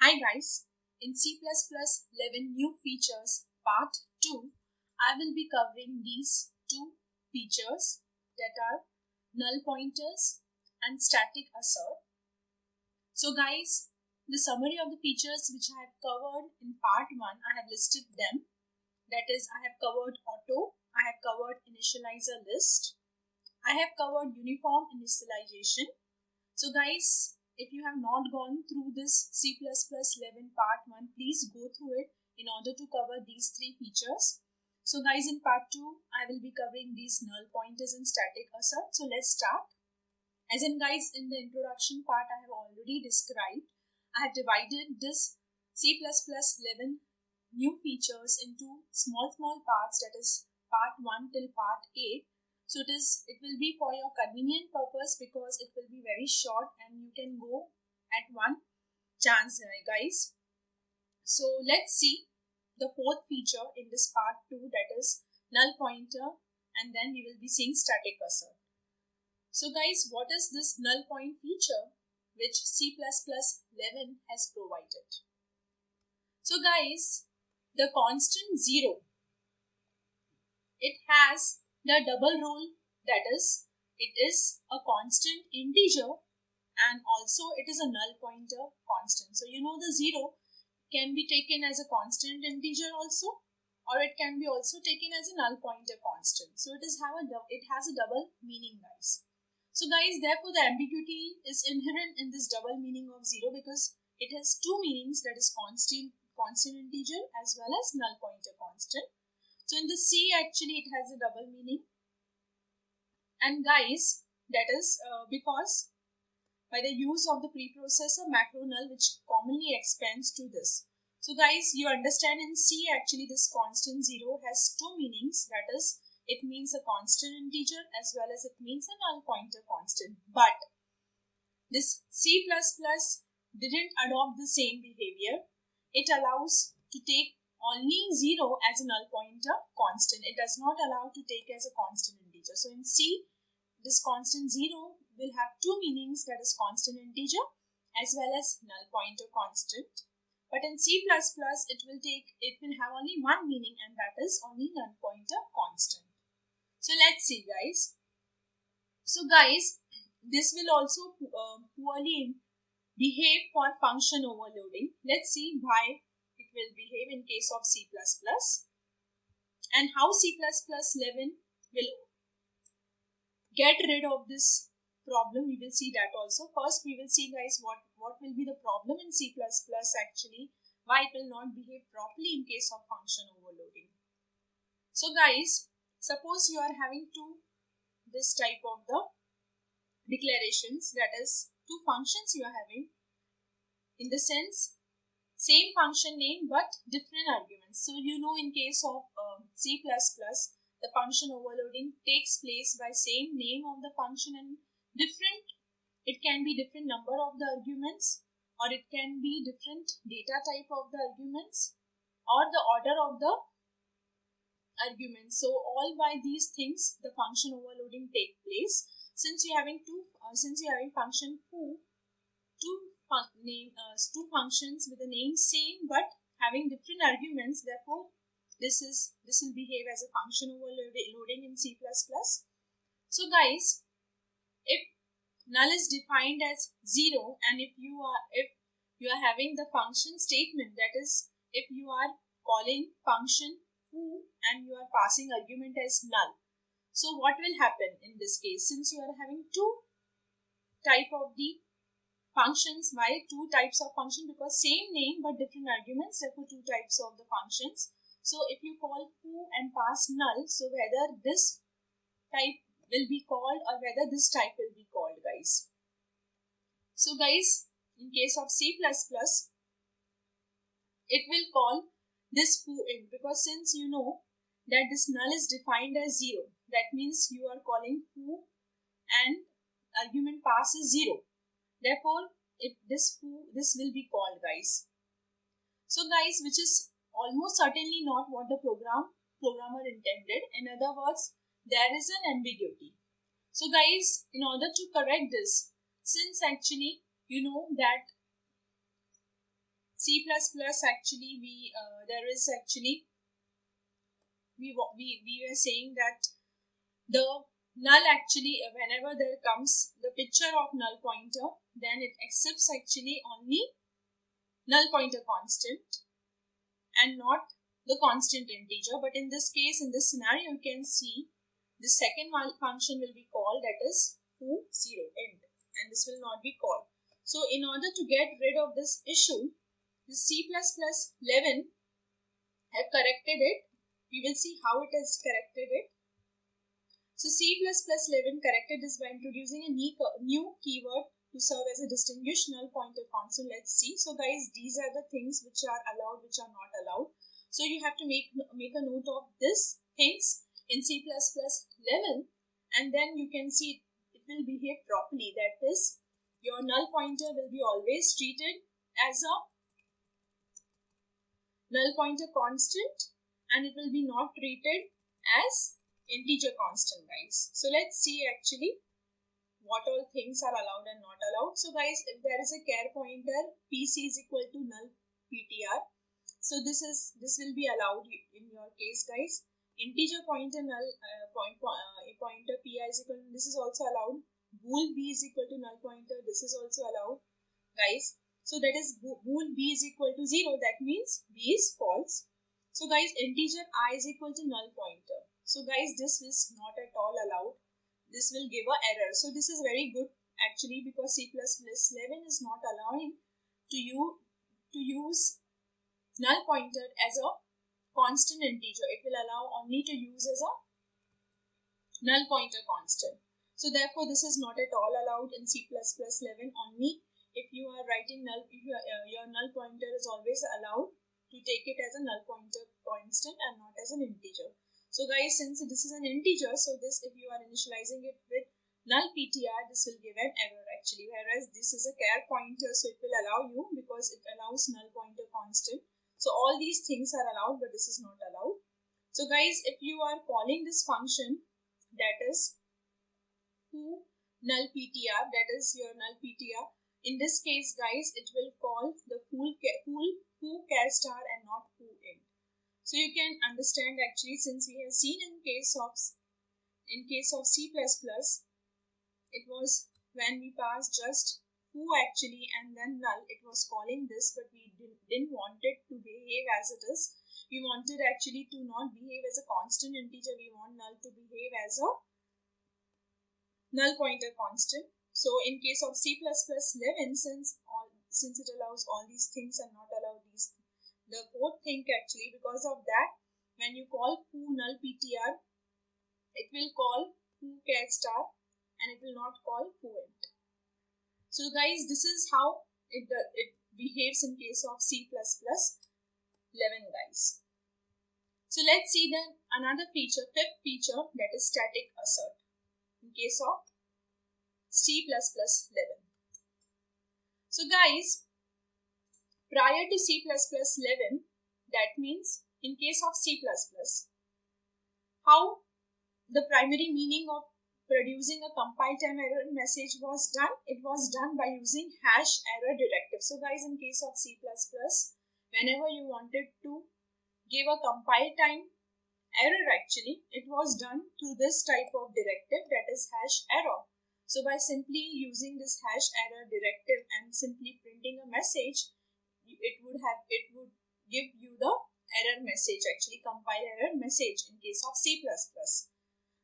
Hi guys, in C++11 new features part 2, I will be covering these two features that are null pointers and Staticassert. So guys, the summary of the features which I have covered in part 1, I have listed them. That is, I have covered auto, I have covered initializer list, I have covered uniform initialization. So guys, if you have not gone through this C++11 part 1, please go through it in order to cover these three features. So guys, in part 2, I will be covering these null pointers and Staticassert. So let's start. As in guys, in the introduction part I have already described, I have divided this C++11 new features into small parts, that is part 1 till part 8. So it will be for your convenient purpose because it will be very short and you can go at one chance, guys. So let's see the fourth feature in this part 2, that is null pointer, and then we will be seeing Staticassert. So guys, what is this null point feature which C++11 has provided? So guys, the constant 0, it has the double rule, that is, it is a constant integer and also it is a null pointer constant. So you know the 0 can be taken as a constant integer also, or it can be also taken as a null pointer constant. So it has a double meaning, guys. So guys, therefore the ambiguity is inherent in this double meaning of 0 because it has two meanings, that is constant integer as well as null pointer constant. So in the C actually it has a double meaning, and guys, that is because by the use of the preprocessor macro null which commonly expands to this. So guys, you understand in C actually this constant 0 has two meanings, that is it means a constant integer as well as it means a null pointer constant. But this C++ didn't adopt the same behavior. It allows to take only 0 as a null pointer constant. It does not allow to take as a constant integer. So in C, this constant 0 will have two meanings, that is constant integer as well as null pointer constant. But in C++, it will have only one meaning, and that is only null pointer constant. So let's see, guys. So guys, this will also poorly behave for function overloading. Let's see why it will behave in case of C++, and how C++11 will get rid of this problem. We will see that also. First we will see, guys, what will be the problem in C++ actually, why it will not behave properly in case of function overloading. So guys, suppose you are having this type of the declarations, that is two functions you are having, in the sense same function name but different arguments. So you know in case of C++, the function overloading takes place by same name of the function and it can be different number of the arguments, or it can be different data type of the arguments, or the order of the arguments. So all by these things the function overloading take place. Since you're having function foo, two functions with the name same but having different arguments, therefore this will behave as a function overloading in C++. So guys, if null is defined as 0, and if you are having the function statement, that is if you are calling function foo and you are passing argument as null, so what will happen in this case? Since you are having two type of the functions, why two types of function? Because same name but different arguments, therefore two types of the functions. So if you call foo and pass null, so whether this type will be called or whether this type will be called, guys. So guys, in case of C++, it will call this foo in, because since you know that this null is defined as 0, that means you are calling foo and argument pass is 0. Therefore, this will be called, guys. So guys, which is almost certainly not what the programmer intended. In other words, there is an ambiguity. So guys, in order to correct this, since actually you know that C++ actually we were saying that the null actually whenever there comes the picture of null pointer, then it accepts actually only null pointer constant and not the constant integer. But in this case, in this scenario, you can see the second function will be called, that is foo0 end, and this will not be called. So in order to get rid of this issue, the C++11 have corrected it. We will see how it has corrected it. So C++11 corrected this by introducing a new keyword to serve as a distinguished null pointer constant. Let's see. So guys, these are the things which are allowed, which are not allowed. So you have to make a note of this things in C++11, and then you can see it will behave properly. That is, your null pointer will be always treated as a null pointer constant, and it will be not treated as integer constant, guys. So let's see actually what all things are allowed and not allowed. So guys, if there is a char pointer pc is equal to null ptr, so this will be allowed in your case, guys. Integer pointer null pointer pi is equal to, this is also allowed. Bool b is equal to null pointer, this is also allowed, guys. So that is bool b is equal to 0, that means b is false. So guys, integer I is equal to null pointer. So guys, this is not at all allowed. This will give an error. So this is very good actually, because C++11 is not allowing to use null pointer as a constant integer. It will allow only to use as a null pointer constant. So therefore, this is not at all allowed in C++11. Only if you are writing your null pointer is always allowed to take it as a null pointer constant and not as an integer. So guys, since this is an integer, so this, if you are initializing it with null ptr, this will give an error actually, whereas this is a char pointer, so it will allow you because it allows null pointer constant. So all these things are allowed, but this is not allowed. So guys, if you are calling this function, that is foo null ptr, that is your null ptr, in this case guys, it will call the foo char star and not foo int. So you can understand actually, since we have seen in case of C++, it was when we passed just foo actually and then null, it was calling this, but we didn't want it to behave as it is. We wanted actually to not behave as a constant integer. We want null to behave as a null pointer constant. So in case of C++11, since it allows all these things and not allow these, the fourth thing actually, because of that, when you call foo null ptr, it will call foo char star and it will not call foo int. So guys, this is how it behaves in case of C++11, guys. So let's see then another feature, fifth feature, that is static assert in case of C++11. So guys, prior to C++11, that means in case of C++, how the primary meaning of producing a compile time error message was done? It was done by using hash error directive. So guys, in case of C++, whenever you wanted to give a compile time error actually, it was done through this type of directive, that is hash error. So by simply using this hash error directive and simply printing a message, it would give you the error message actually, compile error message in case of C++.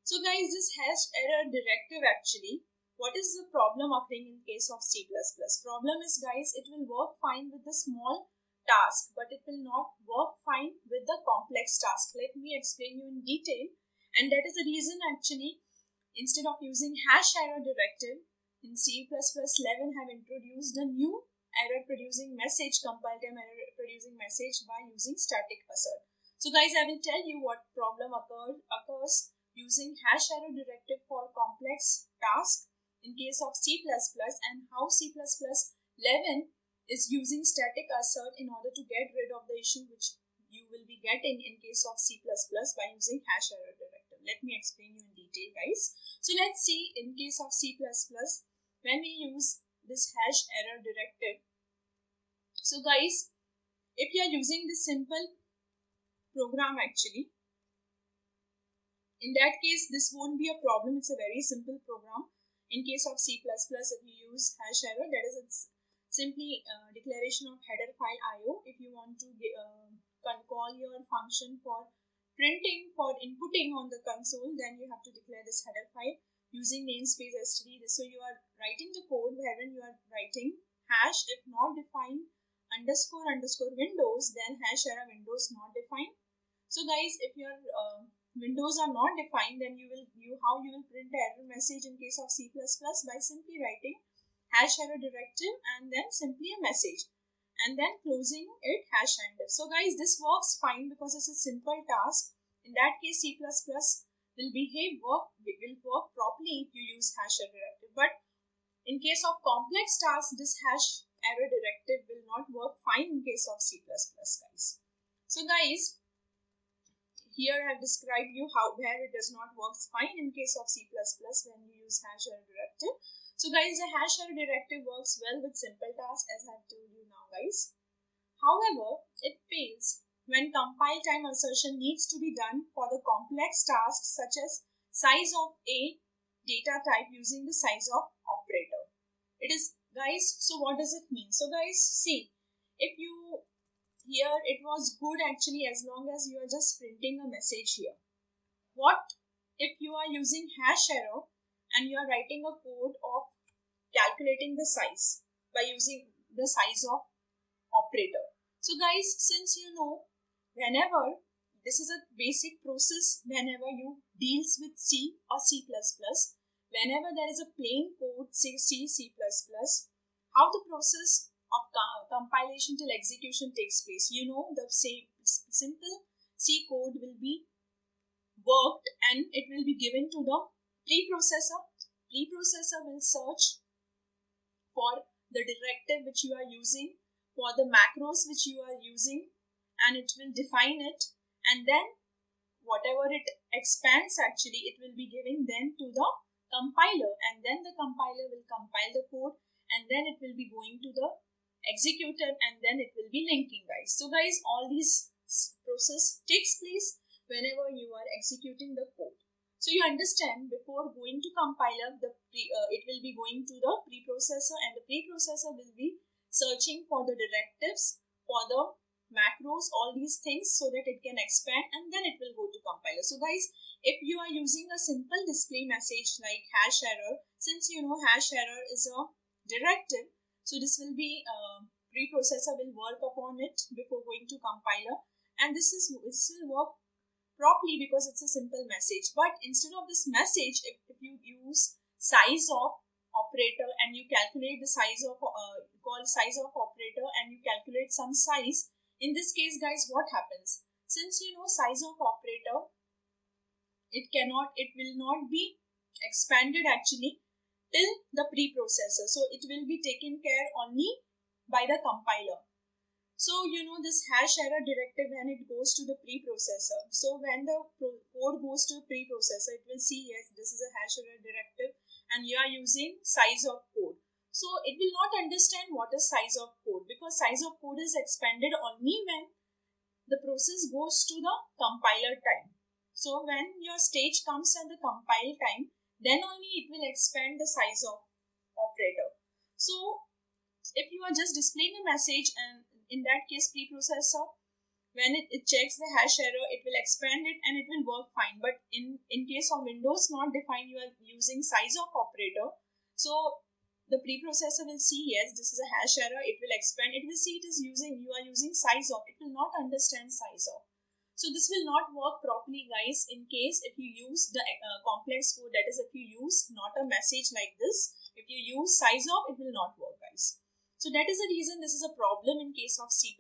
So guys, this hash error directive actually, what is the problem occurring in case of C++? Problem is guys, it will work fine with the small task, but it will not work fine with the complex task. Let me explain you in detail, and that is the reason actually, instead of using hash error directive, in C++11 have introduced a new error producing message, compile time error producing message, by using Staticassert. So guys, I will tell you what problem occurs using hash error directive for complex task in case of C++, and how C++11 is using Staticassert in order to get rid of the issue which you will be getting in case of C++ by using hash error directive. Let me explain you in detail, guys. So let's see in case of C++, when we use this hash error directive. So guys, if you are using this simple program actually, in that case this won't be a problem. It's a very simple program. In case of C++, if you use hash error, that is it's simply declaration of header file IO. If you want to call your function for printing, for inputting on the console, then you have to declare this header file using namespace std. So you are writing the code wherein you are writing hash if not defined underscore windows, then hash error windows not defined. So guys, if your windows are not defined, then you will print the error message in case of C++ by simply writing hash error directive and then simply a message and then closing it hash end. So guys, this works fine because it's a simple task. In that case, C++ will work properly if you use hash error directive. But in case of complex tasks, this hash error directive will not work fine in case of C++, guys. So guys, here I have described you where it does not work fine in case of C++ when you use hash error directive. So guys, the hash error directive works well with simple tasks, as I have told you now, guys. However, it fails when compile time assertion needs to be done for the complex tasks such as size of a data type using the size of operator. It is, guys, so what does it mean? So guys, see, if you here it was good actually as long as you are just printing a message here. What if you are using hash error and you are writing a code of calculating the size by using the size of operator? So guys, since you know, whenever this is a basic process, whenever you deals with C or C++, whenever there is a plain code, say C, C++, how the process of compilation till execution takes place. You know, the same simple C code will be worked and it will be given to the preprocessor. Preprocessor will search for the directive which you are using, for the macros which you are using, and it will define it, and then whatever it expands actually, it will be giving then to the compiler, and then the compiler will compile the code, and then it will be going to the executor, and then it will be linking, guys. So guys, all these process takes place whenever you are executing the code. So you understand, before going to compiler, it will be going to the preprocessor, and the preprocessor will be searching for the directives, for the macros, all these things, so that it can expand, and then it will go to compiler. So guys, if you are using a simple display message like hash error, since you know hash error is a directive, so this will be preprocessor will work upon it before going to compiler, and this will work properly because it's a simple message. But instead of this message, if you use size of operator and you calculate the size of call size of operator and you calculate some size, in this case, guys, what happens? Since you know size of operator, it will not be expanded actually till the preprocessor. So it will be taken care only by the compiler. So you know this hash error directive, when it goes to the preprocessor. So when the code goes to preprocessor, it will see, yes, this is a hash error directive and you are using size of code. So it will not understand what is size of code, because size of code is expanded only when the process goes to the compiler time. So when your stage comes at the compile time, then only it will expand the size of operator. So if you are just displaying a message, and in that case preprocessor, when it checks the hash error, it will expand it and it will work fine. But in case of Windows not defined, you are using size of operator, so the preprocessor will see, yes, this is a hash error, it will expand, it will see you are using size of, it will not understand size of. So this will not work properly, guys, in case if you use the complex code, that is if you use not a message like this, if you use size of, it will not work, guys. So that is the reason this is a problem in case of C++.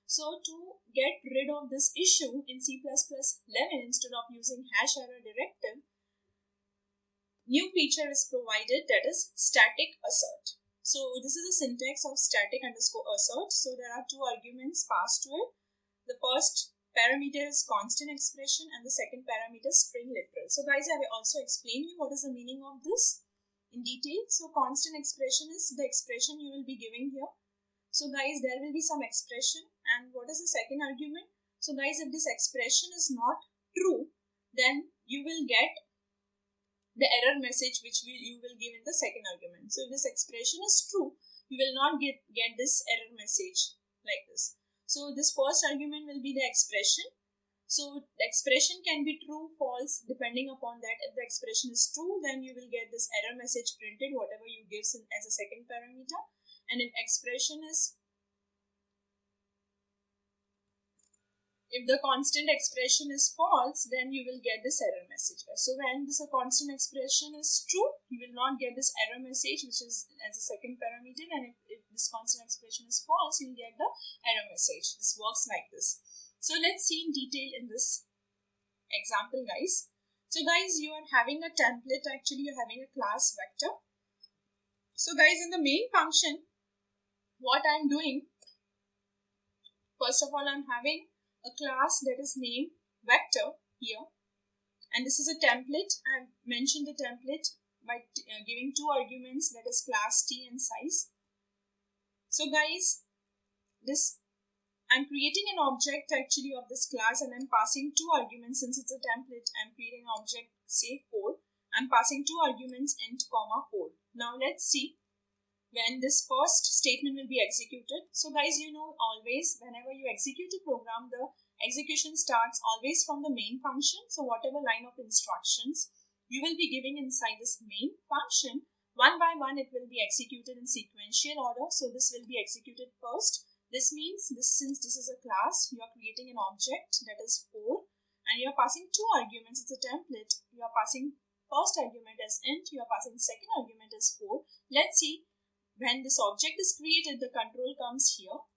So to get rid of this issue in C++ 11, instead of using hash error directive, new feature is provided, that is static assert. So this is a syntax of static underscore assert. So there are two arguments passed to it. The first parameter is constant expression and the second parameter is string literal. So guys, I will also explain you what is the meaning of this in detail. So constant expression is the expression you will be giving here. So guys, there will be some expression, and what is the second argument? So guys, if this expression is not true, then you will get the error message which you will give in the second argument. So if this expression is true, you will not get this error message like this. So this first argument will be the expression. So the expression can be true, false, depending upon that. If the expression is true, then you will get this error message printed, whatever you give as a second parameter. And if the constant expression is false, then you will get this error message. So when this constant expression is true, you will not get this error message, which is as a second parameter. And if this constant expression is false, you will get the error message. This works like this. So let's see in detail in this example, guys. So guys, you are having a template. Actually, you're having a class vector. So guys, in the main function, what I'm doing, first of all, I'm having a class that is named vector here, and this is a template. I've mentioned the template by giving two arguments, that is class t and size. So guys, I'm creating an object actually of this class, and I'm passing two arguments. Since it's a template, I'm creating an object, say 4. I'm passing two arguments, int, 4. Now let's see when this first statement will be executed. So guys, you know, always whenever you execute a program, the execution starts always from the main function. So whatever line of instructions you will be giving inside this main function, one by one it will be executed in sequential order. So this will be executed first. This means since this is a class, you are creating an object that is 4, and you are passing two arguments. It's a template. You are passing first argument as int, you are passing second argument as 4. Let's see. When this object is created, the control comes here,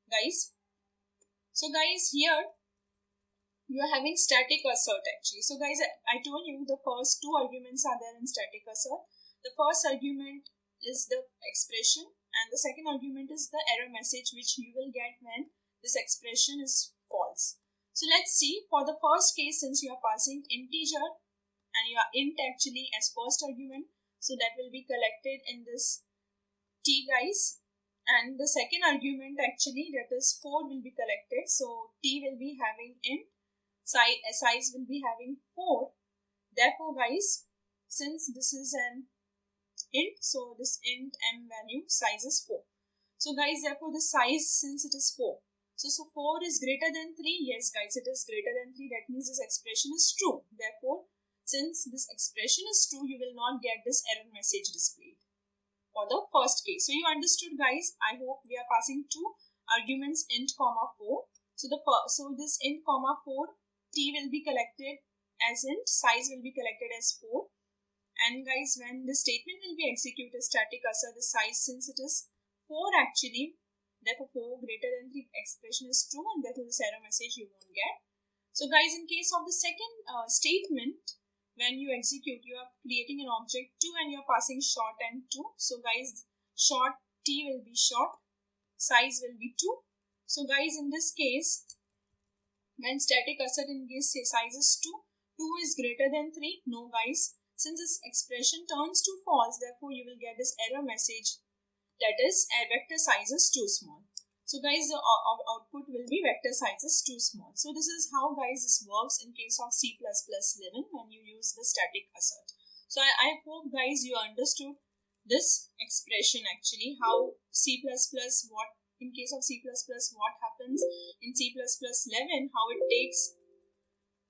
guys. So guys, here you are having Staticassert actually. So guys, I told you the first two arguments are there in Staticassert. The first argument is the expression, and the second argument is the error message which you will get when this expression is false. So let's see, for the first case, since you are passing integer and you are int actually as first argument, so that will be collected in this t, guys. And the second argument actually, that is 4, will be collected. So t will be having int, size will be having 4. Therefore guys, since this is an int, so this int m value size is 4. So guys, therefore the size, since it is 4, so 4 is greater than 3. Yes guys, it is greater than 3. That means this expression is true. Therefore, since this expression is true, you will not get this error message displayed for the first case. So you understood, guys. I hope we are passing two arguments, int, 4. So this int, 4, t will be collected as int, size will be collected as 4. And guys, when the statement will be executed, Staticassert, the size, since it is 4 actually, therefore 4 greater than 3 expression is true, and therefore this error message you won't get. So guys, in case of the second statement, when you execute, you are creating an object 2 and you are passing short and 2. So guys, short t will be short, size will be 2. So guys, in this case, when Staticassert in case size is 2, 2 is greater than 3. No guys, since this expression turns to false, therefore you will get this error message, that is vector size is too small. So guys, the output will be vector size is too small. So this is how guys this works in case of C++11 when you use the Staticassert. So I hope guys you understood this expression actually, how C++, what in case of C++, what happens in C++11,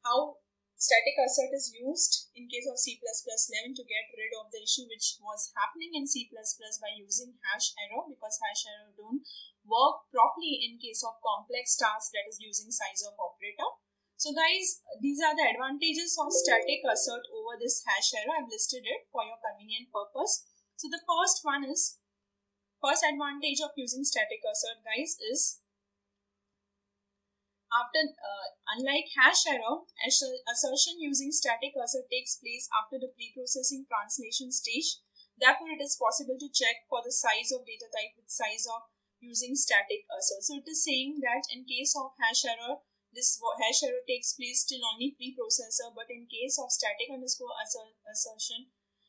how Staticassert is used in case of C++11 to get rid of the issue which was happening in C++ by using hash error, because hash error don't work properly in case of complex tasks, that is using sizer operator. So guys, these are the advantages of Staticassert over this hash error. I've listed it for your convenient purpose. So the first advantage of using Staticassert, guys, is unlike hash error, assertion using Staticassert takes place after the preprocessing translation stage. Therefore, it is possible to check for the size of data type with size of using Staticassert. So it is saying that in case of hash error, this hash error takes place till only preprocessor, but in case of static_assertion,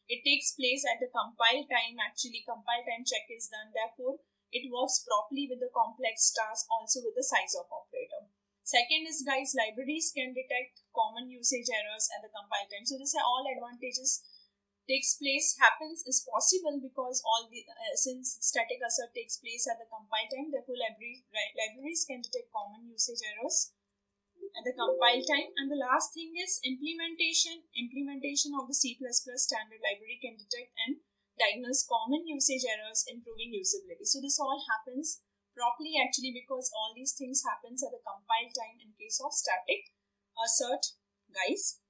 it takes place at the compile time. Actually, compile time check is done. Therefore, it works properly with the complex task, also with the size of operator. Second is, guys, libraries can detect common usage errors at the compile time. So this are all advantages happens is possible because since static assert takes place at the compile time, therefore libraries can detect common usage errors at the compile time. And the last thing is implementation of the C++ standard library can detect and diagnose common usage errors, improving usability. So this all happens properly actually because all these things happens at the compile time in case of static assert, guys.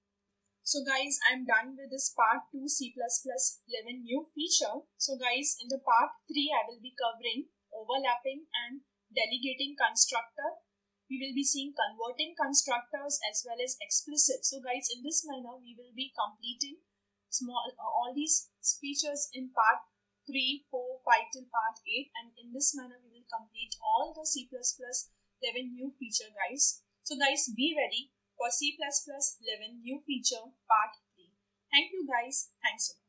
So guys, I'm done with this part 2 C++ 11 new feature. So guys, in the part 3 I will be covering overlapping and delegating constructor. We will be seeing converting constructors as well as explicit. So guys, in this manner we will be completing all these features in part 3, 4, 5 till part 8, and in this manner we will complete all the C++ 11 new feature, guys. So guys, be ready for C++ 11 new feature part 3. Thank you guys. Thanks so much.